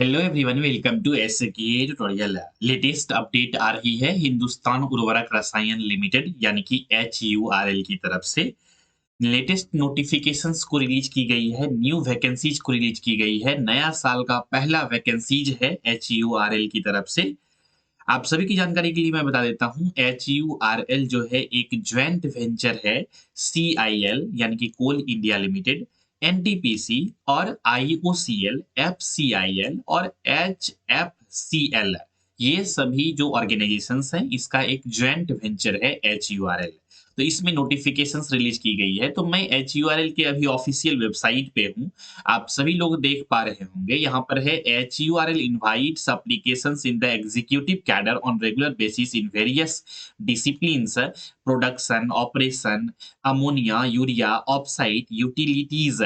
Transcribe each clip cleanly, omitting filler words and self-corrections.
Hello everyone, welcome to SK tutorial. Latest update आ रही है हिंदुस्तान उर्वरक रसायन लिमिटेड यानी कि HURL की तरफ से। लेटेस्ट नोटिफिकेशंस को रिलीज की गई है, न्यू वैकेंसीज को रिलीज की गई है। नया साल का पहला वैकेंसीज है HURL की तरफ से। आप सभी की जानकारी के लिए मैं बता देता हूँ, HURL जो है एक ज्वाइंट वेंचर है CIL यानी कि कोल इंडिया लिमिटेड, NTPC और IOCL, FCIL और HFCL। ये सभी जो ऑर्गेनाइजेशंस हैं, इसका एक ज्वाइंट वेंचर है HURL। तो इसमें नोटिफिकेशंस रिलीज की गई है। तो मैं HURL के अभी ऑफिशियल वेबसाइट पे हूँ। आप सभी लोग देख पा रहे होंगे, यहाँ पर है HURL invites applications in the executive cadre on regular basis in various disciplines: production, operation, ammonia, urea, offsite, utilities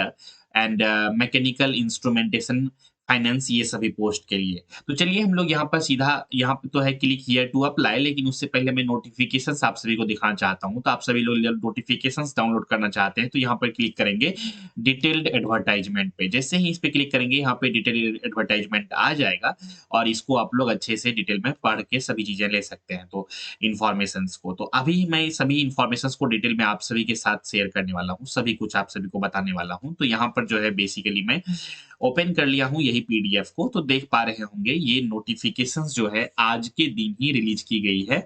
and mechanical instrumentation, finance, ये सभी पोस्ट के लिए। तो चलिए हम लोग यहाँ पर सीधा, यहाँ पे तो है क्लिक हियर टू अप्लाई, लेकिन उससे पहले मैं नोटिफिकेशंस आप सभी को दिखाना चाहता हूँ। तो आप सभी लोग नोटिफिकेशंस डाउनलोड करना चाहते हैं तो यहाँ पर क्लिक करेंगे डिटेल्ड एडवर्टाइजमेंट पे। जैसे ही इस पे क्लिक करेंगे, यहाँ पे डिटेल्ड एडवर्टाइजमेंट आ जाएगा और इसको आप लोग अच्छे से डिटेल में पढ़ के सभी चीजें ले सकते हैं, तो इन्फॉर्मेशंस को। तो अभी मैं सभी इन्फॉर्मेशंस को डिटेल में आप सभी के साथ शेयर करने वाला हूँ, सभी कुछ आप सभी को बताने वाला हूँ। तो यहाँ पर जो है बेसिकली मैं ओपन कर लिया हूँ यही पीडीएफ को। तो देख पा रहे होंगे ये नोटिफिकेशंस जो है आज के दिन ही रिलीज की गई है,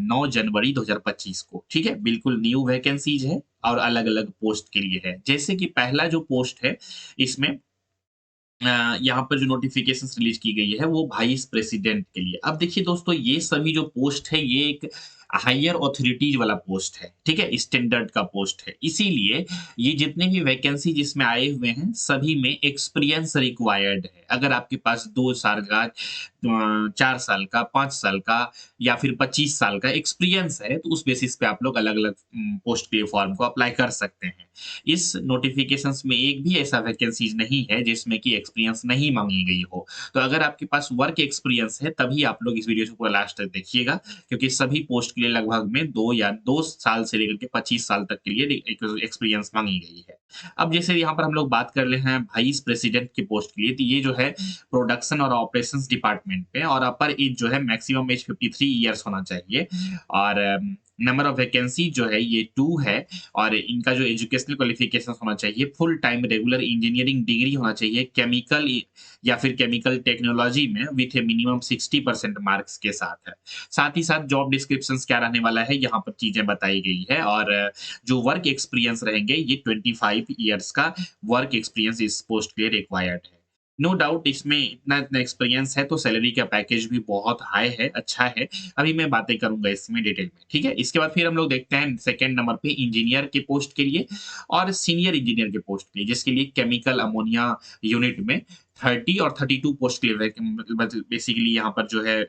9 जनवरी 2025 को। ठीक है, बिल्कुल न्यू वैकेंसीज है और अलग-अलग पोस्ट के लिए है। जैसे कि पहला जो पोस्ट है, इसमें यहाँ पर जो नोटिफिकेशंस रिलीज की गई है वो वाइस प्रेसिडेंट के लिए। अब देखिए दोस्तों, ये सभी जो पोस्ट है ये एक हायर ऑथोरिटीज वाला पोस्ट है, ठीक है, स्टैंडर्ड का पोस्ट है। इसीलिए ये जितने भी वैकेंसी जिसमें आए हुए हैं सभी में एक्सपीरियंस रिक्वायर्ड है। अगर आपके पास 2 साल का, 4 साल का, 5 साल का या फिर 25 साल का एक्सपीरियंस है, तो उस बेसिस पे आप लोग अलग-अलग पोस्ट के लिए फॉर्म को अप्लाई कर सकते हैं। इस नोटिफिकेशंस में एक भी ऐसा वैकेंसीज नहीं है जिसमें कि एक्सपीरियंस नहीं मांगी गई हो। तो अगर आपके पास वर्क एक्सपीरियंस है तभी आप लोग इस वीडियो को पूरा लास्ट तक देखिएगा, क्योंकि सभी पोस्ट के लिए लगभग में 2 साल से लेकर के 25 साल तक के लिए एक्सपीरियंस मांगी गई है। अब जैसे यहाँ पर हम लोग बात कर रहे हैं वाइस प्रेसिडेंट के पोस्ट के लिए, तो ये जो है प्रोडक्शन और ऑपरेशंस डिपार्टमेंट पे, और अपर एज जो है मैक्सिमम एज 53 इयर्स होना चाहिए। और नंबर ऑफ वैकेंसी जो है ये 2 है। और इनका जो एजुकेशनल क्वालिफिकेशन होना चाहिए, full time regular engineering degree होना चाहिए केमिकल या फिर केमिकल टेक्नोलॉजी में विथ ए मिनिमम 60% मार्क्स के साथ है। साथ ही साथ जॉब डिस्क्रिप्शंस क्या रहने वाला है, यहाँ पर चीजें बताई गई है। और जो वर्क एक्सपीरियंस रहेंगे ये 25 ईयर्स का वर्क एक्सपीरियंस इस पोस्ट के लिए रिक्वायर्ड है। नो डाउट इसमें इतना इतना एक्सपीरियंस है तो सैलरी का पैकेज भी बहुत हाई है, अच्छा है। अभी मैं बातें करूँगा इसमें डिटेल में, ठीक है? इसके बाद फिर हम लोग देखते हैं सेकंड नंबर पे इंजीनियर के पोस्ट के लिए और सीनियर इंजीनियर के पोस्ट के लिए, जिसके लिए केमिकल अमोनिया यूनिट में 30 और 32 पोस्ट के लिए बेसिकली यहाँ पर जो है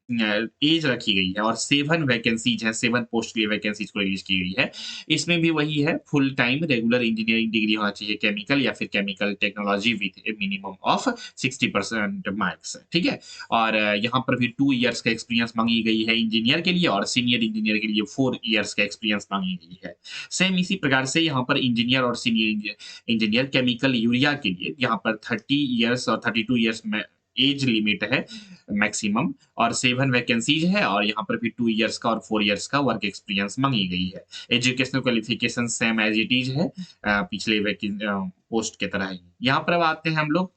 एज रखी गई है। और 7 वैकेंसीज हैं, 7 पोस्ट के लिए वैकेंसीज को रिलीज़ की गई है। इसमें भी वही है, full time regular engineering degree होना चाहिए केमिकल या फिर chemical technology with A minimum of 60% marks, ठीक है? और यहाँ पर भी 2 इयर्स का एक्सपीरियंस माँगी गई है इंजीनियर के लिए, और सीनियर इंजीनियर के लिए 4 इयर्स का एक्सपीरियंस माँगी गई है। सेम इसी प्रकार से यहाँ पर इंजीनियर और सीनियर इंजीनियर केमिकल यूरिया के लिए यहाँ पर 30 इयर्स और 32 इयर्स में एज लिमिट है मैक्सिमम। और 7 वैकेंसीज है और यहाँ पर भी 2 इयर्स का और 4 इयर्स का वर्क एक्सपीरियंस माँगी गई है। Educational qualification same as it is है, पिछले पोस्ट की तरह ही। यहाँ पर अब आते हैं हम लोग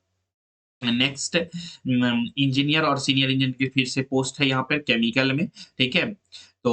नेक्स्ट, इंजीनियर और सीनियर इंजीनियर की फिर से पोस्ट है यहाँ पे केमिकल में, ठीक है? तो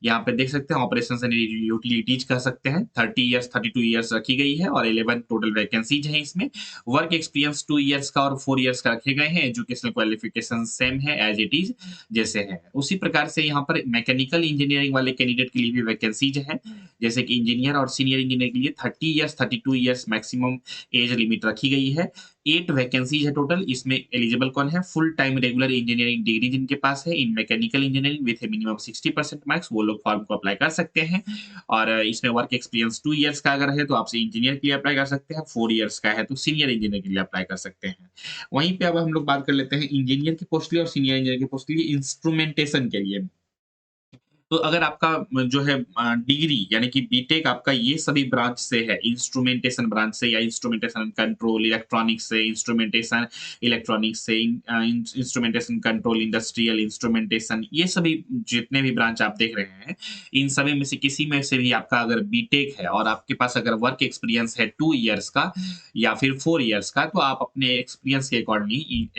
यहाँ पे देख सकते हैं ऑपरेशंस एंड यूटिलिटीज कह सकते हैं, 30 इयर्स 32 इयर्स रखी गई है और 11 टोटल वैकेंसीज हैं इसमें। वर्क एक्सपीरियंस 2 इयर्स का और 4 इयर्स का रखे गए हैं। एजुकेशनल क्वालिफिकेशन सेम है एज इट इज जैसे है। उसी प्रकार से यहाँ पर मैकेनिकल इंजीनियरिंग वाले कैंडिडेट के लिए भी वैकेंसीज है, जैसे कि इंजीनियर और सीनियर इंजीनियर के लिए 30 years 32 years maximum age limit रखी गई है। 8 वैकेंसीज है टोटल। इसमें एलिजिबल कौन है? Full time regular engineering degree जिनके पास है इन mechanical engineering with A minimum 60% marks, वो लोग फॉर्म को अप्लाई कर सकते हैं। और इसमें वर्क एक्सपीरियंस 2 इयर्स का अगर है तो आपसे इंजीनियर के लिए अप्लाई कर सकते हैं, 4 इयर्स का है तो सीनियर इंजीनियर के लिए अप्लाई कर सकते हैं। वहीं पे अब हम लोग बात कर लेते हैं इंजीनियर की पोस्ट के लिए और सीनियर इंजीनियर की पोस्ट के लिए इंस्ट्रूमेंटेशन के लिए। तो अगर आपका जो है डिग्री यानी कि बीटेक आपका ये सभी ब्रांच से है, इंस्ट्रूमेंटेशन ब्रांच से या इंस्ट्रूमेंटेशन एंड कंट्रोल, इलेक्ट्रॉनिक्स से, इंस्ट्रूमेंटेशन इलेक्ट्रॉनिक्स से, इंस्ट्रूमेंटेशन कंट्रोल, इंडस्ट्रियल इंस्ट्रूमेंटेशन, ये सभी जितने भी ब्रांच आप देख रहे हैं, इन सभी में से किसी में से भी आपका अगर बीटेक है और आपके पास अगर वर्क एक्सपीरियंस है 2 इयर्स का या फिर 4 इयर्स का, तो आप अपने एक्सपीरियंस के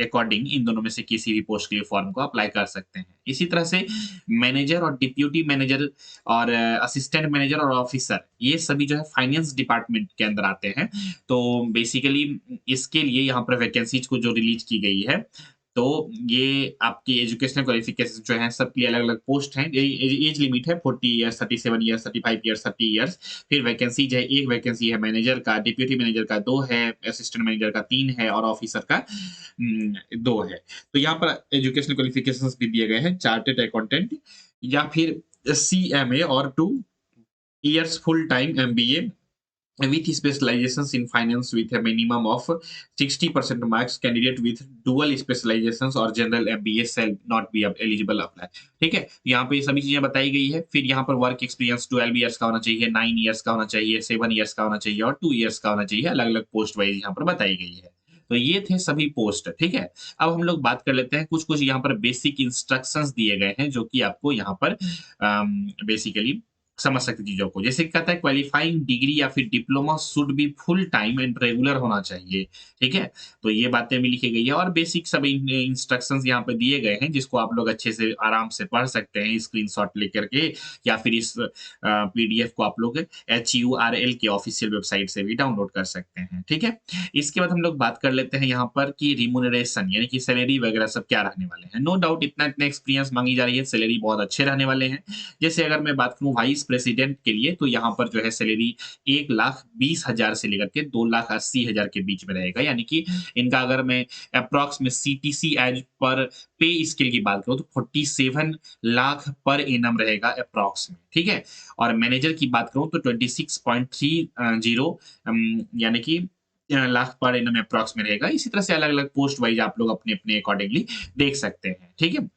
अकॉर्डिंग इन दोनों में से किसी भी पोस्ट के लिए फॉर्म को अप्लाई कर सकते हैं। इसी तरह से मैनेजर और डिप्यूटी मैनेजर और असिस्टेंट मैनेजर और ऑफिसर, ये सभी जो है फाइनेंस डिपार्टमेंट के अंदर आते हैं। तो बेसिकली इसके लिए यहाँ पर वैकेंसीज को जो रिलीज की गई है, तो ये आपकी एजुकेशनल क्वालिफिकेशन जो है सबके लिए अलग-अलग पोस्ट हैं। एज लिमिट है 40 इयर्स, 37 इयर्स, 35 इयर्स, 30 इयर्स। फिर वैकेंसी जो है, 1 वैकेंसी है मैनेजर का, डिप्यूटी मैनेजर का 2 है, असिस्टेंट मैनेजर का 3 है और ऑफिसर का 2 है। तो यहाँ पर एजुकेशनल क्वालिफिकेशंस भी दिए गए हैं, चार्टर्ड अकाउंटेंट या फिर सीएमए और 2 years full time MBA with specializations in finance with a minimum of 60% marks. Candidate with dual specializations or general MBA shall not be eligible apply. ठीक है, यहाँ पे ये सभी चीजें बताई गई है। फिर यहाँ पर वर्क एक्सपीरियंस 12 इयर्स का होना चाहिए, 9 इयर्स का होना चाहिए, 7 इयर्स का होना चाहिए और 2 इयर्स का होना चाहिए। अलग अलग पोस्ट वाइज यहाँ पर बताई गई है। तो ये थे सभी पोस्ट, ठीक है। अब हम लोग बात कर लेते हैं, कुछ कुछ यहाँ पर बेसिक इंस्ट्रक्शंस दिए गए हैं जो कि आपको यहाँ पर बेसिकली समझ सकते हैं चीज़ों को। जैसे कहता है क्वालिफाइंग डिग्री या फिर diploma should be full time and regular होना चाहिए, ठीक है? तो ये बातें भी लिखी गई है और बेसिक सब इंस्ट्रक्शंस यहाँ पे दिए गए हैं जिसको आप लोग अच्छे से आराम से पढ़ सकते हैं स्क्रीनशॉट लेकर के या फिर इस पीडीएफ को आप लोग HURL के ऑफिशियल वेबसाइट से भी डाउनलोड कर सकते हैं, ठीक है? इसके बाद हम लोग बात कर लेते हैं यहाँ पर कि रिम्यूनरेशन यानी कि सैलरी वगैरह सब क्या रहने वाले हैं। नो डाउट इतना एक्सपीरियंस माँगी जा रही है, सैलरी बहुत अच्छे रहने वाले हैं। जैसे अगर मैं बात करूँ वाइस प्रेसिडेंट के लिए तो यहाँ पर जो है सैलरी 1,20,000 से लेकर के 2,80,000 के बीच में रहेगा। यानी कि इनका अगर मैं एप्रॉक्स में सीटीसी एज पर पे स्केल की बात करूँ तो 47 लाख पर एनम रहेगा एप्रॉक्स में, ठीक है? और मैनेजर की बात करूँ तो 26.30 यानी कि लाख पर एनम एप्रॉक्स में रहेगा। इसी तरह से अलग-अलग पोस्ट वाइज़ आप लोग अपने-अपने अकॉर्डिंगली देख सकते हैं, ठीक है?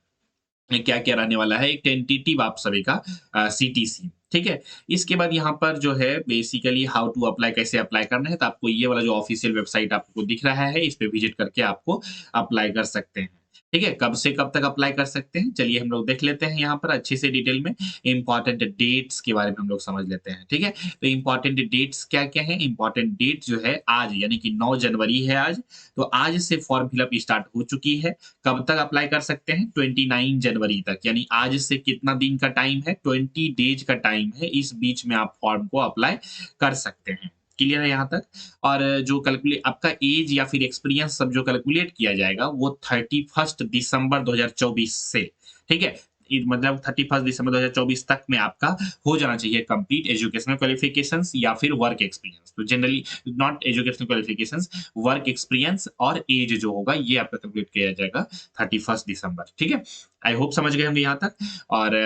क्या-क्या रहने वाला है, एक टेंटेटिव आप सभी का सीटीसी, ठीक है? इसके बाद यहाँ पर जो है बेसिकली हाउ टू अप्लाई कैसे अप्लाई करना है, तो आपको ये वाला जो ऑफिशियल वेबसाइट आपको दिख रहा है, इस पे विज़िट करके आपको अप्लाई कर सकते हैं, ठीक है? कब से कब तक अप्लाई कर सकते हैं, चलिए हम लोग देख लेते हैं यहाँ पर अच्छे से डिटेल में। इम्पोर्टेंट डेट्स के बारे में हम लोग समझ लेते हैं, ठीक है? तो इम्पोर्टेंट डेट्स क्या-क्या हैं? इम्पोर्टेंट डेट जो है आज यानी कि 9 जनवरी है आज, तो आज से फॉर्म फिल अप स्टार्ट हो चुकी है। कब तक अप्लाई कर सकते हैं? 29 जनवरी तक, यानी आज से कितना दिन का टाइम है? 20 डेज़ का टाइम है। इस बीच में आप फॉर्म को अप्लाई कर सकते हैं। क्लियर है यहाँ तक? और जो कैलकुले आपका ऐज या फिर एक्सपीरियंस सब जो कैलकुलेट किया जाएगा, वो 31 दिसंबर 2024 से, ठीक है? मतलब 31 दिसंबर 2024 तक में आपका हो जाना चाहिए कंप्लीट एजुकेशनल क्वालिफिकेशंस या फिर वर्क एक्सपीरियंस। तो generally not educational qualifications, work experience और एज जो होगा ये आपका कंप्लीट किया जाएगा 31 दिसंबर, ठीक है? आई होप समझ गए होंगे यहाँ तक। और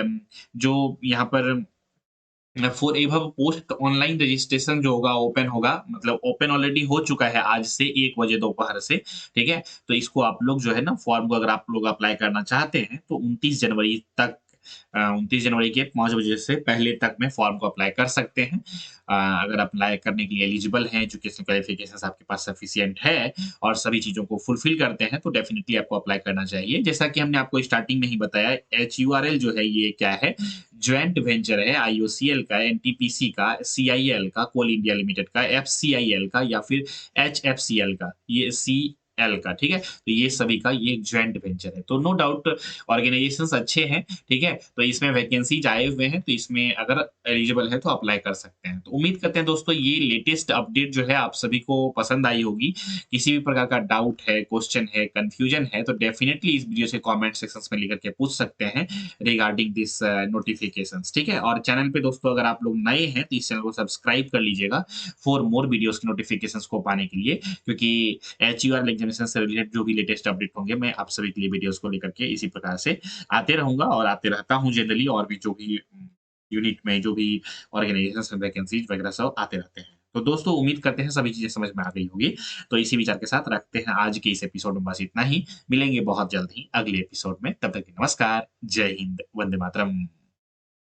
जो यहाँ पर for above post online registration जो होगा ओपन होगा, मतलब ओपन ऑलरेडी हो चुका है आज से 1 बजे दोपहर से, ठीक है? तो इसको आप लोग जो है ना फॉर्म को अगर आप लोग अप्लाई करना चाहते हैं तो 29 जनवरी तक 29 जनवरी के 5 बजे से पहले तक में फॉर्म को अप्लाई कर सकते हैं। अगर अप्लाई करने के लिए एलिजिबल हैं, एजुकेशन क्वालिफिकेशंस आपके पास सफिशिएंट है और सभी चीज़ों को फुलफिल करते हैं, तो डेफिनिटली आपको अप्लाई करना चाहिए। जैसा कि हमने आपको स्टार्टिंग में ही बताया, HURL जो है ये क्या है? जॉइंट वेंचर है IOCL का, NTPC का, CIL का, कोल इंडिया लिमिटेड का, FCIL का या फिर HFCL का, ये CL का, ठीक है? तो ये सभी का ये एक जॉइंट वेंचर है। तो नो डाउट ऑर्गेनाइजेशंस अच्छे हैं, ठीक है? तो इसमें वैकेंसीज आए हुए हैं, तो इसमें अगर एलिजिबल है तो अप्लाई कर सकते हैं। तो उम्मीद करते हैं दोस्तों ये लेटेस्ट अपडेट जो है आप सभी को पसंद आई होगी। किसी भी प्रकार का डाउट है, क्वेश्चन है, कन्फ्यूजन है तो डेफिनिटली इस वीडियो से कमेंट सेक्शंस में लिख कर के पूछ सकते हैं रिगार्डिंग दिस नोटिफिकेशंस, ठीक है? और चैनल पे दोस्तों अगर आप लोग नए हैं तो इस चैनल को सब्सक्राइब कर लीजिएगा फॉर मोर वीडियोस की नोटिफिकेशंस को पाने के लिए, क्योंकि HURL एग्जामिनेशन से रिलेटेड जो भी लेटेस्ट अपडेट होंगे मैं आप सभी के लिए वीडियोस को लेकर के इसी प्रकार से आते रहूँगा और आते रहता हूँ जनरली, और भी जो भी यूनिट में जो भी ऑर्गेनाइजेशंस में वैकेंसीज वगैरह सब आते रहते हैं। तो दोस्तों उम्मीद करते हैं सभी चीज़ें समझ में आ गई होगी। तो इसी विचार के साथ रखते हैं आज के इस एपिसोड में बस इतना ही। मिलेंगे बहुत जल्द ही अगले एपिसोड में। तब तक के नमस्कार, जय हिंद, वंदे मातरम।